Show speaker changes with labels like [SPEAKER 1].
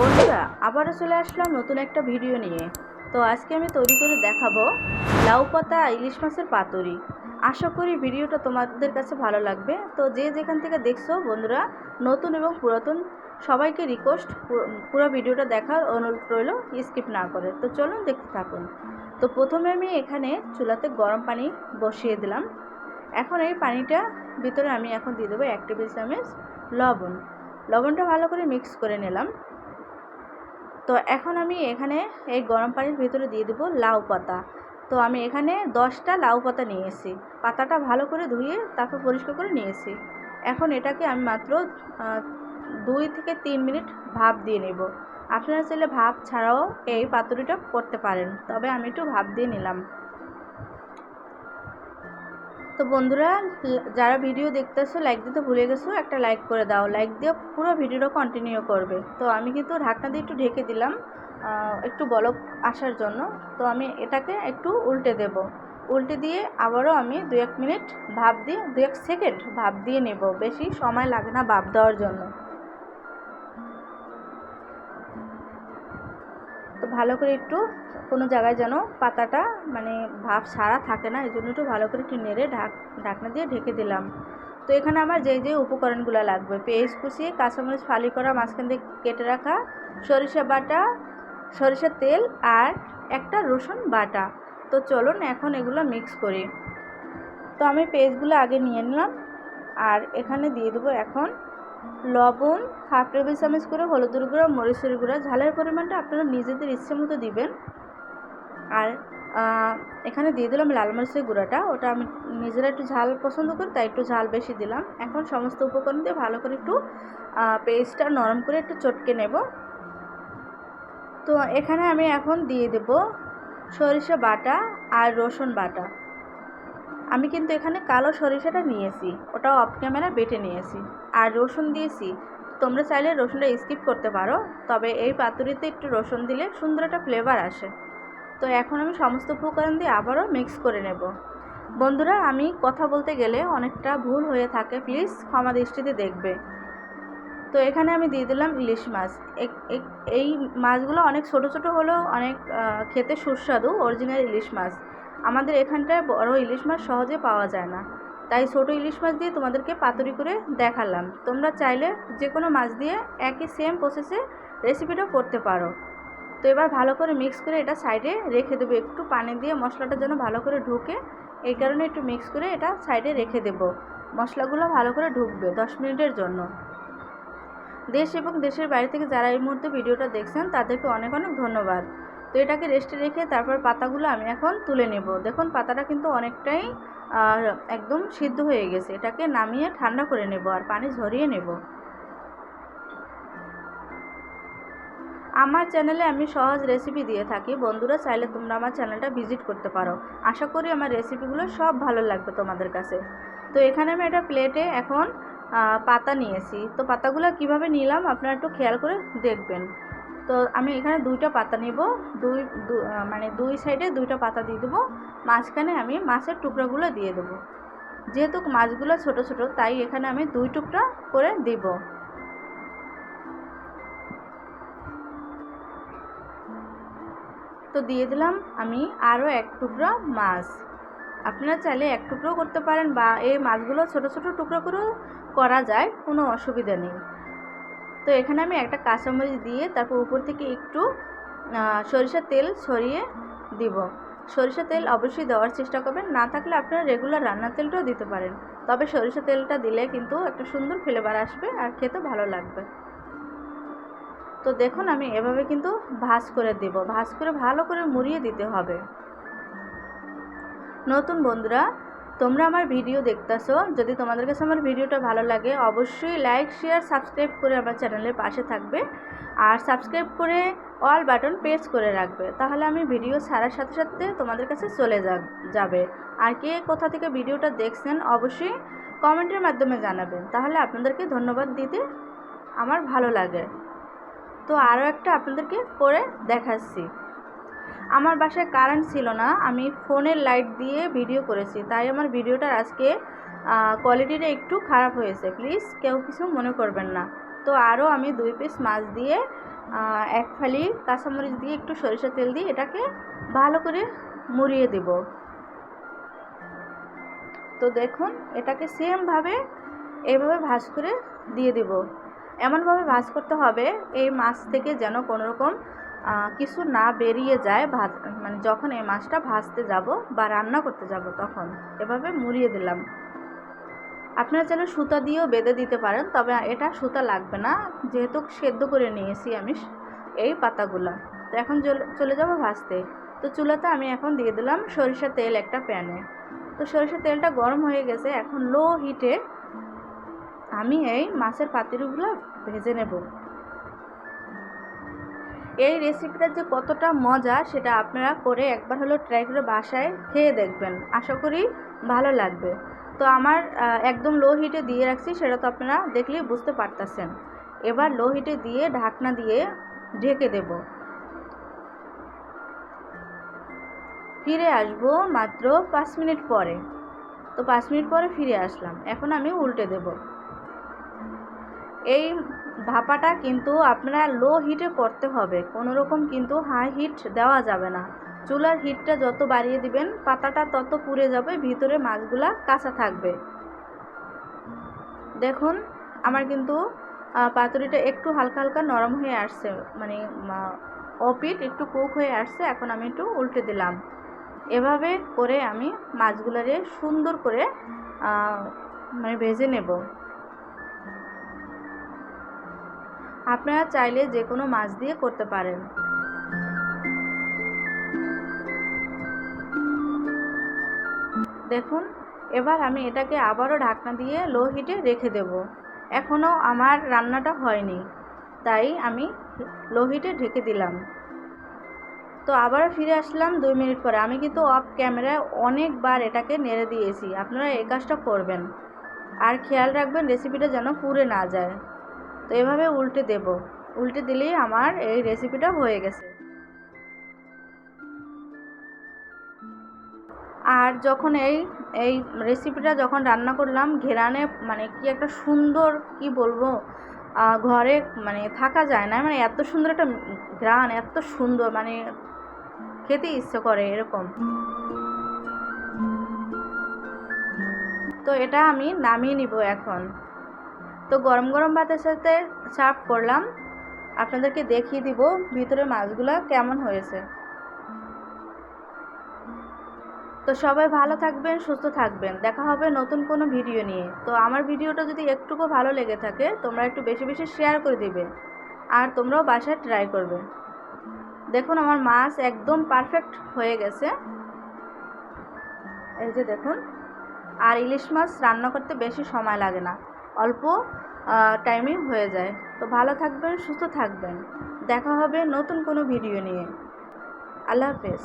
[SPEAKER 1] বন্ধুরা আবারও চলে আসলাম নতুন একটা ভিডিও নিয়ে। তো আজকে আমি তৈরি করে দেখাবো লাউ পাতা ইলিশ মাছের পাতুরি। আশা করি ভিডিওটা তোমাদের কাছে ভালো লাগবে। তো যে যেখান থেকে দেখছো বন্ধুরা, নতুন এবং পুরাতন সবাইকে রিকোয়েস্ট পুরো ভিডিওটা দেখার অনুরোধ রইল, স্কিপ না করে। তো চলুন দেখতে থাকুন। তো প্রথমে আমি এখানে চুলাতে গরম পানি বসিয়ে দিলাম। এখন এই পানিটা ভিতরে আমি এখন দিয়ে দেবো 1 টেবিল চামচ লবণ। লবণটা ভালো করে মিক্স করে নিলাম। তো এখন আমি এখানে এই গরম পানির ভিতরে দিয়ে দেবো লাউ পাতা। তো আমি এখানে 10টা লাউ পাতা নিয়েছি। পাতাটা ভালো করে ধুয়ে তারপর পরিষ্কার করে নিয়েছি। এখন এটাকে আমি মাত্র 2 থেকে 3 মিনিট ভাপ দিয়ে নেব। আপনারা চাইলে ভাপ ছাড়াও এই পাতুরিটা করতে পারেন, তবে আমি একটু ভাপ দিয়ে নিলাম। তো বন্ধুরা, যারা ভিডিও দেখতেছো লাইক দিতে ভুলে গেছো, একটা লাইক করে দাও। লাইক দিয়ে পুরো ভিডিওটা কন্টিনিউ করবে। তো আমি কিন্তু ঢাকনা দিয়ে একটু ঢেকে দিলাম একটু বলক আসার জন্য। তো আমি এটাকে একটু উল্টে দেব। উল্টে দিয়ে আবারও আমি 2-1 মিনিট ভাপ দিয়ে 2-1 সেকেন্ড ভাপ দিয়ে নেব। বেশি সময় লাগে না ভাপ দেওয়ার জন্য। তো ভালো করে একটু কোনো জায়গায় যেন পাতাটা মানে ভাপ ছাড়া থাকে না, এই জন্য একটু ভালো করে একটু নেড়ে ঢাকনা দিয়ে ঢেকে দিলাম। তো এখানে আমার যে উপকরণগুলো লাগবে: পেঁয়াজ কুচি, কাঁচামরিচ ফালি করা, মাঝখান দিয়ে কেটে রাখা, সরিষা বাটা, সরিষার তেল, আর একটা রসুন বাটা। তো চলুন এখন এগুলো মিক্স করি। তো আমি পেঁয়াজগুলো আগে নিয়ে নিলাম, আর এখানে দিয়ে দেবো এখন লবণ 1/2 টেবিল চামচ করে, হলুদের গুঁড়া, মরিচের গুঁড়া। ঝালের পরিমাণটা আপনারা নিজেদের ইচ্ছে মতো দিবেন। আর এখানে দিয়ে দিলাম লাল মরিচের গুঁড়াটা, ওটা আমি নিজেরা একটু ঝাল পছন্দ করি তাই একটু ঝাল বেশি দিলাম। এখন সমস্ত উপকরণ দিয়ে ভালো করে একটু পেস্টটা নরম করে একটু চটকে নেব। তো এখানে আমি এখন দিয়ে দেব সরিষা বাটা আর রসুন বাটা। আমি কিন্তু এখানে কালো সরিষাটা নিয়েছি, ওটাও অফ ক্যামেরা বেটে নিয়েছি। আর রসুন দিয়েছি, তোমরা চাইলে রসুনটা স্কিপ করতে পারো, তবে এই পাতুরিতে একটু রসুন দিলে সুন্দর একটা ফ্লেভার আসে। তো এখন আমি সমস্ত উপকরণ দিয়ে আবারও মিক্স করে নেব। বন্ধুরা, আমি কথা বলতে গেলে অনেকটা ভুল হয়ে থাকে, প্লিজ ক্ষমা দৃষ্টিতে দেখবে। তো এখানে আমি দিয়ে দিলাম ইলিশ মাছ। এই মাছগুলো অনেক ছোট ছোট হলেও অনেক খেতে সুস্বাদু অরিজিনাল ইলিশ মাছ। আমাদের এখানটায় বড় ইলিশ মাছ সহজে পাওয়া যায় না, তাই ছোট ইলিশ মাছ দিয়ে তোমাদেরকে পাতুরি করে দেখালাম। তোমরা চাইলে যে কোনো মাছ দিয়ে একই সেম প্রসেসে রেসিপিটা করতে পারো। তো এবার ভালো করে মিক্স করে এটা সাইডে রেখে দেবো। একটু পানি দিয়ে মশলাটা যেন ভালো করে ঢুকে, এই কারণে একটু মিক্স করে এটা সাইডে রেখে দেবো। মশলাগুলো ভালো করে ঢুকবে 10 মিনিটের জন্য। দেশ এবং দেশের বাইরে থেকে যারা এই মুহূর্তে ভিডিওটা দেখছেন তাদেরকে অনেক অনেক ধন্যবাদ। তো এটাকে রেস্টে রেখে তারপর পাতাগুলো আমি এখন তুলে নেব। দেখুন পাতাটা কিন্তু অনেকটাই একদম সিদ্ধ হয়ে গেছে। এটাকে নামিয়ে ঠান্ডা করে নেব আর পানি ঝরিয়ে নেব। আমার চ্যানেলে আমি সহজ রেসিপি দিয়ে থাকি, বন্ধুরা চাইলে তোমরা আমার চ্যানেলটা ভিজিট করতে পারো। আশা করি আমার রেসিপিগুলো সব ভালো লাগবে তোমাদের কাছে। তো এখানে আমি একটা প্লেটে এখন পাতা নিয়েছি। তো পাতাগুলো কিভাবে নিলাম আপনারা একটু খেয়াল করে দেখবেন। তো আমি এখানে 2টা পাতা নেব। মানে দুই সাইডে 2টা পাতা দিয়ে দেবো। মাঝখানে আমি মাছের টুকরাগুলো দিয়ে দেবো। যেহেতু মাছগুলো ছোট ছোট তাই এখানে আমি 2 টুকরা করে দিব। তো দিয়ে দিলাম আমি আরও 1 টুকরা মাছ। আপনারা চাইলে 1 টুকরো করতে পারেন, বা এই মাছগুলো ছোট ছোট টুকরো করেও করা যায়, কোনো অসুবিধা নেই। তো এখানে আমি একটা কাঁচামরিচ দিয়ে তারপর উপর থেকে একটু সরিষার তেল ছড়িয়ে দিব। সরিষার তেল অবশ্যই দেওয়ার চেষ্টা করবেন, না থাকলে আপনারা রেগুলার রান্নার তেলটাও দিতে পারেন। তবে সরিষার তেলটা দিলে কিন্তু একটা সুন্দর ফ্লেভার আসবে আর খেতে ভালো লাগবে। তো দেখুন আমি এভাবে কিন্তু ভাঁজ করে দেব। ভাঁজ করে ভালো করে মুড়িয়ে দিতে হবে। নতুন বন্ধুরা, তোমরা আমার ভিডিও দেখতেছো, যদি তোমাদের কাছে আমার ভিডিওটা ভালো লাগে অবশ্যই লাইক, শেয়ার, সাবস্ক্রাইব করে আমার চ্যানেলের পাশে থাকবে। আর সাবস্ক্রাইব করে অল বাটন প্রেস করে রাখবে, তাহলে আমি ভিডিও ছাড়ার সাথে সাথে তোমাদের কাছে চলে যাবে। আর কে কোথা থেকে ভিডিওটা দেখছেন অবশ্যই কমেন্টের মাধ্যমে জানাবেন, তাহলে আপনাদেরকে ধন্যবাদ দিতে আমার ভালো লাগে। তো আরও একটা আপনাদেরকে করে দেখাচ্ছি। আমার বাসায় কারেন্ট ছিল না, আমি ফোনের লাইট দিয়ে ভিডিও করেছি, তাই আমার ভিডিওটার আজকে কোয়ালিটিটা একটু খারাপ হয়েছে, প্লিজ কেউ কিছু মনে করবেন না। তো আরও আমি 2 পিস মাছ দিয়ে এক ফালি কাঁচামরিচ দিয়ে একটু সরিষা তেল দিয়ে এটাকে ভালো করে মুড়িয়ে দেব। তো দেখুন এটাকে সেমভাবে এইভাবে ভাঁজ করে দিয়ে দেব। এমনভাবে ভাঁজ করতে হবে এই মাছ থেকে যেন কোনো রকম কিছু না বেরিয়ে যায়, মানে যখন এই মাছটা ভাজতে যাব বা রান্না করতে যাব তখন এভাবে মুড়িয়ে দিলাম। আপনারা চাইলে সুতা দিয়েও বেঁধে দিতে পারেন, তবে এটা সুতা লাগবে না যেহেতু সেদ্ধ করে নিয়েছি আমি এই পাতাগুলো। তো এখন চলে যাব ভাজতে। তো চুলাতে আমি এখন দিয়ে দিলাম সরিষার তেল একটা প্যানে। তো সরিষার তেলটা গরম হয়ে গেছে, এখন লো হিটে আমি এই মাছের পাতুরিগুলো ভেজে নেব। এই রেসিপিটা যে কতটা মজা সেটা আপনারা করে একবার হলো ট্রাই করে বাসায় খেয়ে দেখবেন, আশা করি ভালো লাগবে। তো আমার একদম লো হিটে দিয়ে রাখছি, সেটা তো আপনারা দেখলেই বুঝতে পারতেছেন। এবার লো হিটে দিয়ে ঢাকনা দিয়ে ঢেকে দেব। ফিরে আসবো মাত্র 5 মিনিট পরে। তো 5 মিনিট পরে ফিরে আসলাম, এখন আমি উল্টে দেব। এই ভাপাটা কিন্তু আপনারা লো হিটে করতে হবে, কোনো রকম কিন্তু হাই হিট দেওয়া যাবে না। চুলার হিটটা যত বাড়িয়ে দিবেন পাতাটা তত পুড়ে যাবে, ভিতরে মাছগুলা কাঁচা থাকবে। দেখুন আমার কিন্তু পাতুরিটা একটু হালকা হালকা নরম হয়ে আসছে, মানে অপিট একটু কুক হয়ে আসছে। এখন আমি একটু উল্টে দিলাম। এভাবে করে আমি মাছগুলারে সুন্দর করে মানে ভেজে নেব। আপনারা চাইলে যে কোনো মাছ দিয়ে করতে পারেন। দেখুন এবার আমি এটাকে আবারও ঢাকনা দিয়ে লো হিটে রেখে দেব। এখনও আমার রান্নাটা হয়নি, তাই আমি লো হিটে ঢেকে দিলাম। তো আবারও ফিরে আসলাম 2 মিনিট পরে। আমি কিন্তু অফ ক্যামেরায় অনেকবার এটাকে নেড়ে দিয়েছি, আপনারা এই কাজটা করবেন। আর খেয়াল রাখবেন রেসিপিটা যেন পুড়ে না যায়। তো এভাবে উল্টে দেব, উল্টে দিলেই আমার এই রেসিপিটা হয়ে গেছে। আর যখন এই রেসিপিটা যখন রান্না করলাম, ঘেরানে মানে কি একটা সুন্দর, কি বলবো, ঘরে মানে থাকা যায় না, মানে এত সুন্দর একটা ঘ্রাণ, এত সুন্দর, মানে খেতে ইচ্ছে করে এরকম। তো এটা আমি নামিয়ে নিব এখন। তো গরম গরম ভাতের সাথে সার্ভ করলাম, আপনাদেরকে দেখিয়ে দিব ভিতরে মাছগুলো কেমন হয়েছে। তো সবাই ভালো থাকবেন, সুস্থ থাকবেন, দেখা হবে নতুন কোনো ভিডিও নিয়ে। তো আমার ভিডিওটা যদি একটুকু ভালো লেগে থাকে তোমরা একটু বেশি বেশি শেয়ার করে দিবে, আর তোমরাও বাসায় ট্রাই করবে। দেখুন আমার মাছ একদম পারফেক্ট হয়ে গেছে, এই যে দেখুন। আর ইলিশ মাছ রান্না করতে বেশি সময় লাগে না, অল্প টাইমেই হয়ে যায়। তো ভালো থাকবেন, সুস্থ থাকবেন, দেখা হবে নতুন কোনো ভিডিও নিয়ে। আল্লাহ হাফেজ।